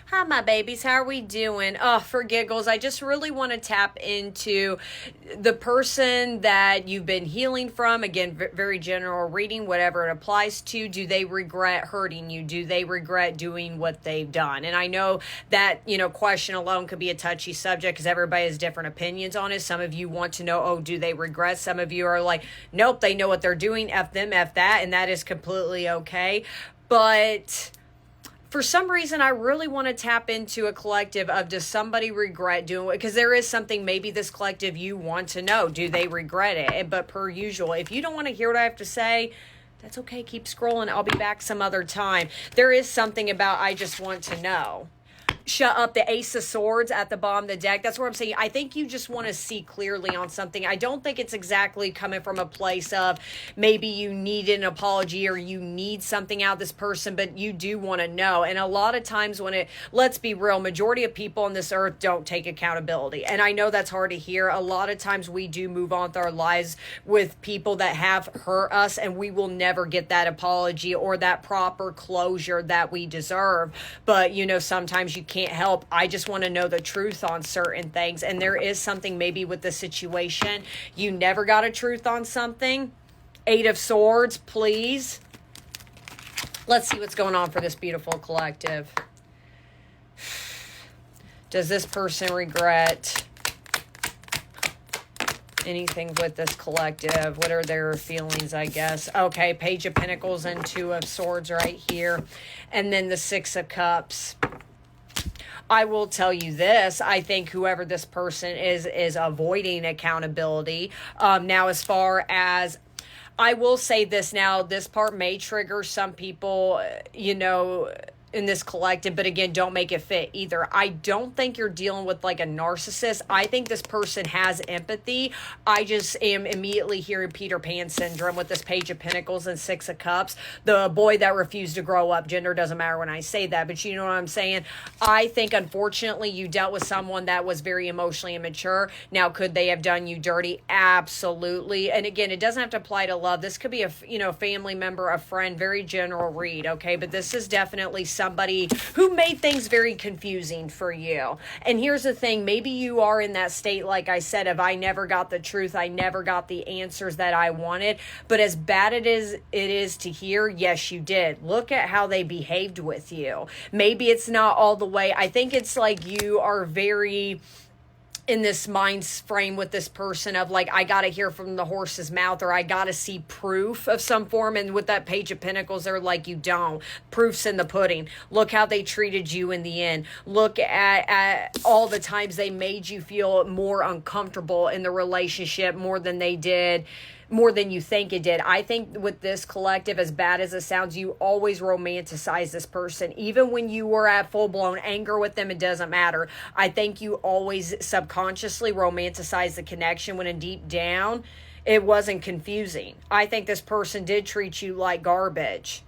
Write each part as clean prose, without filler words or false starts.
Hi, my babies. How are we doing? Oh, for giggles, I just really want to tap into the person that you've been healing from. Again, very general reading, whatever it applies to. Do they regret hurting you? Do they regret doing what they've done? And I know that, question alone could be a touchy subject because everybody has different opinions on it. Some of you want to know, oh, do they regret? Some of you are like, nope, they know what they're doing. F them, F that. And that is completely okay. But for some reason, I really want to tap into a collective of, does somebody regret doing it? Because there is something, maybe this collective, you want to know, do they regret it? But per usual, if you don't want to hear what I have to say, that's okay. Keep scrolling. I'll be back some other time. There is something about, I just want to know. Shut up, the Ace of Swords at the bottom of the deck. That's what I'm saying. I think you just want to see clearly on something. I don't think it's exactly coming from a place of maybe you need an apology or you need something out of this person, but you do want to know. And a lot of times let's be real, majority of people on this earth don't take accountability. And I know that's hard to hear. A lot of times we do move on with our lives with people that have hurt us, and we will never get that apology or that proper closure that we deserve. But, sometimes you can't help. I just want to know the truth on certain things. And there is something maybe with the situation. You never got a truth on something. Eight of Swords, please. Let's see what's going on for this beautiful collective. Does this person regret anything with this collective? What are their feelings, I guess? Okay, Page of Pentacles and Two of Swords right here. And then the Six of Cups. I will tell you this. I think whoever this person is avoiding accountability. Now, as far as, I will say this now, this part may trigger some people, in this collective, but again, don't make it fit either. I don't think you're dealing with like a narcissist. I think this person has empathy. I just am immediately hearing Peter Pan syndrome with this Page of Pentacles and Six of Cups. The boy that refused to grow up. Gender doesn't matter when I say that, but you know what I'm saying? I think, unfortunately, you dealt with someone that was very emotionally immature. Now, could they have done you dirty? Absolutely. And again, it doesn't have to apply to love. This could be a family member, a friend, very general read, okay? But this is definitely somebody who made things very confusing for you. And here's the thing, maybe you are in that state, like I said, of I never got the truth, I never got the answers that I wanted. But as bad it is to hear, yes, you did. Look at how they behaved with you. Maybe it's not all the way. I think it's like you are very in this mind frame with this person of like, I got to hear from the horse's mouth, or I got to see proof of some form. And with that Page of Pentacles, they're like, you don't. Proof's in the pudding. Look how they treated you in the end. Look at all the times they made you feel more uncomfortable in the relationship more than they did, more than you think it did. I think with this collective, as bad as it sounds, you always romanticize this person. Even when you were at full-blown anger with them, it doesn't matter. I think you always subconsciously romanticize the connection when in deep down, it wasn't confusing. I think this person did treat you like garbage.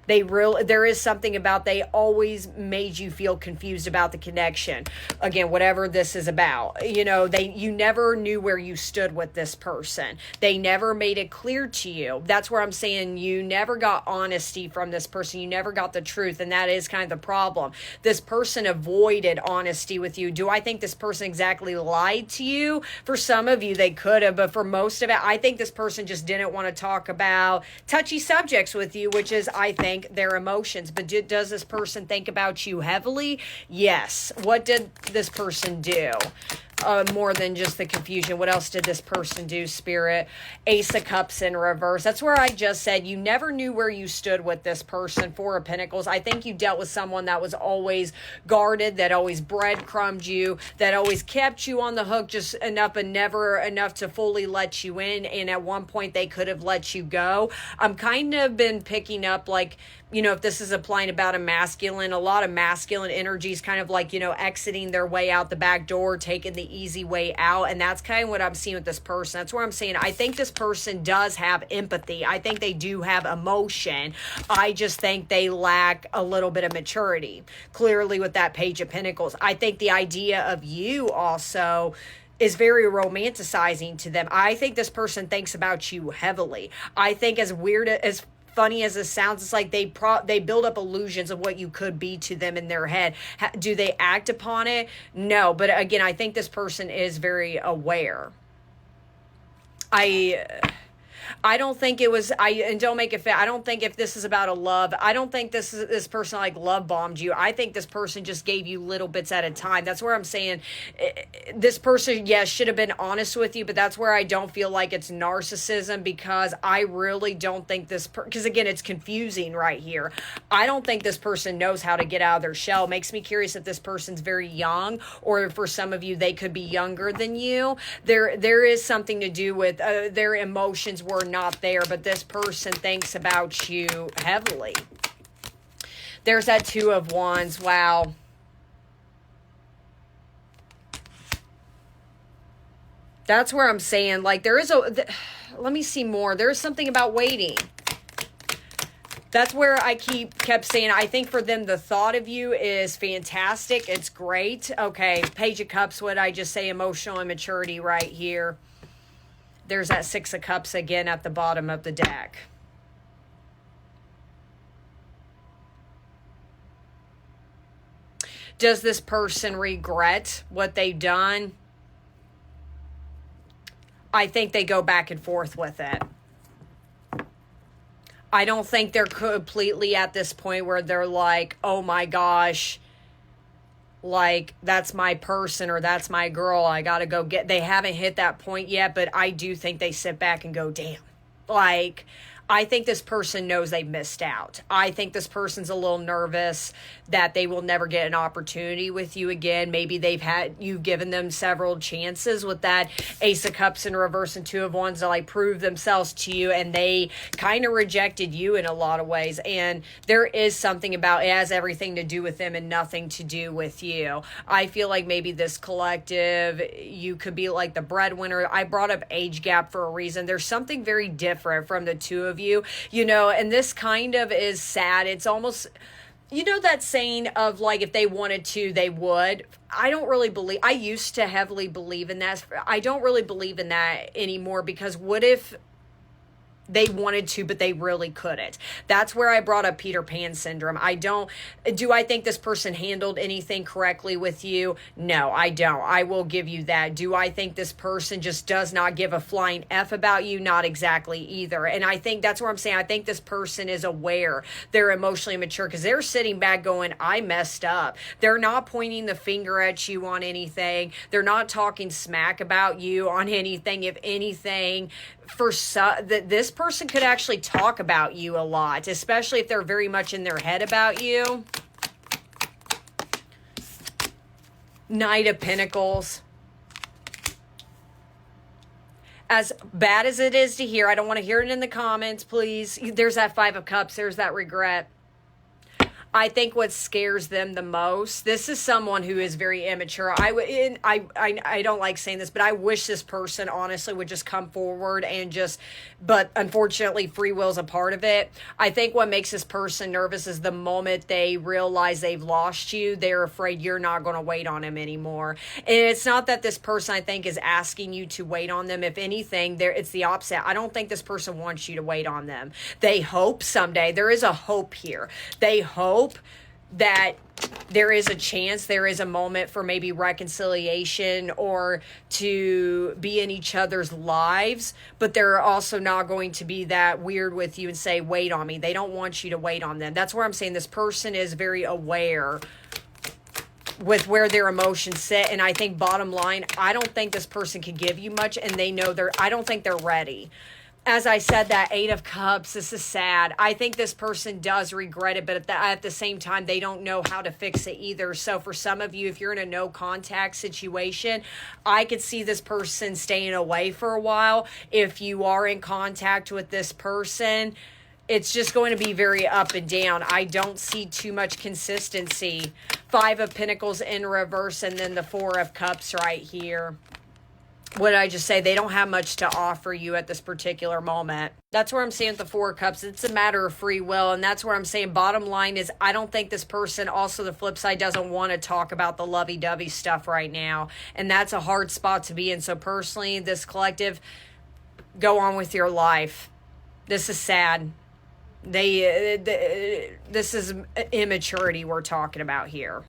There is something about, they always made you feel confused about the connection. Again, whatever this is about, you never knew where you stood with this person. They never made it clear to you. That's where I'm saying you never got honesty from this person. You never got the truth. And that is kind of the problem. This person avoided honesty with you. Do I think this person exactly lied to you? For some of you, they could have, but for most of it, I think this person just didn't want to talk about touchy subjects with you, which is, I think, their emotions. But does this person think about you heavily? Yes. What did this person do? More than just the confusion. What else did this person do, Spirit? Ace of Cups in reverse. That's where I just said you never knew where you stood with this person. Four of Pentacles. I think you dealt with someone that was always guarded, that always breadcrumbed you, that always kept you on the hook just enough and never enough to fully let you in. And at one point they could have let you go. I'm kind of been picking up like, if this is applying about a masculine, a lot of masculine energies kind of like, exiting their way out the back door, taking the easy way out. And that's kind of what I'm seeing with this person. That's where I'm saying I think this person does have empathy. I think they do have emotion. I just think they lack a little bit of maturity. Clearly with that Page of Pentacles. I think the idea of you also is very romanticizing to them. I think this person thinks about you heavily. I think as weird as funny as it sounds, it's like they build up illusions of what you could be to them in their head. Do they act upon it? No. But again, I think this person is very aware. I don't think it was, and don't make it fair. I don't think if this is about a love, I don't think this person like love bombed you. I think this person just gave you little bits at a time. That's where I'm saying this person, yes, should have been honest with you, but that's where I don't feel like it's narcissism, because I really don't think because again, it's confusing right here. I don't think this person knows how to get out of their shell. Makes me curious if this person's very young, or for some of you, they could be younger than you. There is something to do with their emotions were not there, but this person thinks about you heavily. There's that Two of Wands. Wow. That's where I'm saying, like, there is let me see more. There's something about waiting. That's where I kept saying, I think for them, the thought of you is fantastic. It's great. Okay, Page of Cups, what I just say, emotional immaturity right here. There's that Six of Cups again at the bottom of the deck. Does this person regret what they've done? I think they go back and forth with it. I don't think they're completely at this point where they're like, oh my gosh, like, that's my person or that's my girl, I gotta go get. They haven't hit that point yet, but I do think they sit back and go, damn. Like, I think this person knows they missed out. I think this person's a little nervous that they will never get an opportunity with you again. Maybe you've given them several chances with that Ace of Cups in reverse and Two of Wands to like prove themselves to you, and they kind of rejected you in a lot of ways. And there is something about it has everything to do with them and nothing to do with you. I feel like maybe this collective, you could be like the breadwinner. I brought up age gap for a reason. There's something very different from the two of you, and this kind of is sad. It's almost, that saying of like, if they wanted to, they would. I don't really believe, I used to heavily believe in that. I don't really believe in that anymore, because what if they wanted to, but they really couldn't? That's where I brought up Peter Pan syndrome. Do I think this person handled anything correctly with you? No, I don't. I will give you that. Do I think this person just does not give a flying F about you? Not exactly either. And I think that's where I'm saying, I think this person is aware. They're emotionally mature, because they're sitting back going, I messed up. They're not pointing the finger at you on anything. They're not talking smack about you on anything. If anything, this person could actually talk about you a lot, especially if they're very much in their head about you. Knight of Pentacles. As bad as it is to hear, I don't want to hear it in the comments, please. There's that Five of Cups. There's that regret. I think what scares them the most, this is someone who is very immature. I don't like saying this, but I wish this person honestly would just come forward and but unfortunately free will is a part of it. I think what makes this person nervous is the moment they realize they've lost you, they're afraid you're not going to wait on them anymore. And it's not that this person, I think, is asking you to wait on them. If anything, it's the opposite. I don't think this person wants you to wait on them. They hope someday. There is a hope here. They hope that there is a chance, there is a moment for maybe reconciliation or to be in each other's lives, but they're also not going to be that weird with you and say, wait on me. They don't want you to wait on them. That's where I'm saying this person is very aware with where their emotions sit. And I think bottom line, I don't think this person can give you much, and they know I don't think they're ready. As I said, that Eight of Cups, this is sad. I think this person does regret it, but at the same time, they don't know how to fix it either. So for some of you, if you're in a no contact situation, I could see this person staying away for a while. If you are in contact with this person, it's just going to be very up and down. I don't see too much consistency. Five of Pentacles in reverse, and then the Four of Cups right here. What did I just say? They don't have much to offer you at this particular moment. That's where I'm saying with the Four of Cups, it's a matter of free will. And that's where I'm saying bottom line is I don't think this person, also the flip side, doesn't want to talk about the lovey-dovey stuff right now. And that's a hard spot to be in. So personally, this collective, go on with your life. This is sad. This is immaturity we're talking about here.